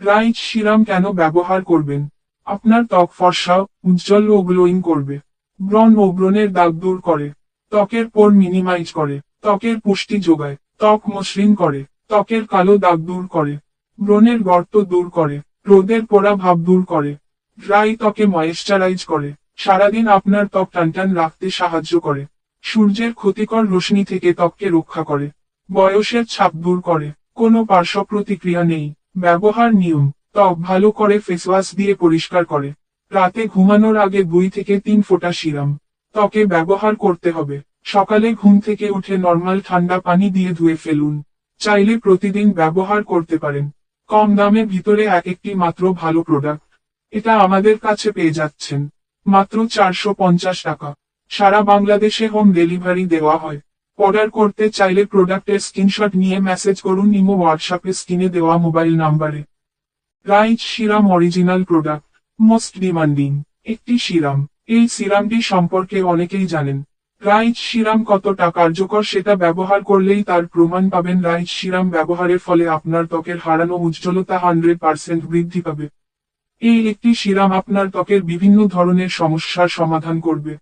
Reich serum কেন ব্যবহার করবেন? আপনার ত্বক ফর্সা, উজ্জ্বল ও গ্লোয়িং করবে। ব্রণ ও ব্রণের দাগ দূর করে। ত্বকের পোর মিনিমাইজ করে। ত্বকের পুষ্টি যোগায়। ত্বক মসৃণ করে। ত্বকের কালো দাগ দূর করে। ব্রণের গর্ত দূর করে। রোদের পোড়া ভাব দূর করে। ড্রাই ত্বকে ময়েশ্চারাইজ করে। সারাদিন আপনার ত্বক টানটান রাখতে সাহায্য করে। সূর্যের ক্ষতিকর রশ্মি থেকে ত্বককে রক্ষা করে। বয়সের ছাপ দূর করে। কোনো পার্শ্ব প্রতিক্রিয়া নেই। ব্যবহার নিয়ম: ত্বক ভালো করে ফেসওয়াশ দিয়ে পরিষ্কার করে। রাতে ঘুমানোর আগে 2 থেকে 3 ফোঁটা সিরাম ত্বকে ব্যবহার করতে হবে। সকালে ঘুম থেকে উঠে নর্মাল ঠান্ডা পানি দিয়ে ধুয়ে ফেলুন। চাইলে প্রতিদিন ব্যবহার করতে পারেন। কম দামে ভিতরে একটি মাত্র ভালো প্রোডাক্ট। এটা আমাদের কাছে পেয়ে যাচ্ছেন মাত্র 450 টাকা। সারা বাংলাদেশে হোম ডেলিভারি দেওয়া হয়। অর্ডার করতে চাইলে প্রোডাক্টের স্ক্রিনশট নিয়ে মেসেজ করুন ইমো হোয়াটসঅ্যাপে স্ক্রিনে দেওয়া মোবাইল নাম্বারে। Reich serum original product, most demanding একটি সিরাম। এই সিরামটি সম্পর্কে অনেকেই জানেন। রাইচ সিরাম কতটা কার্যকর সেটা ব্যবহার করলেই তার প্রমাণ পাবেন। রাইচ সিরাম ব্যবহারের ফলে আপনার ত্বকের হারানো উজ্জ্বলতা 100% বৃদ্ধি পাবে। এই একটি সিরাম আপনার ত্বকের বিভিন্ন ধরনের সমস্যার সমাধান করবে।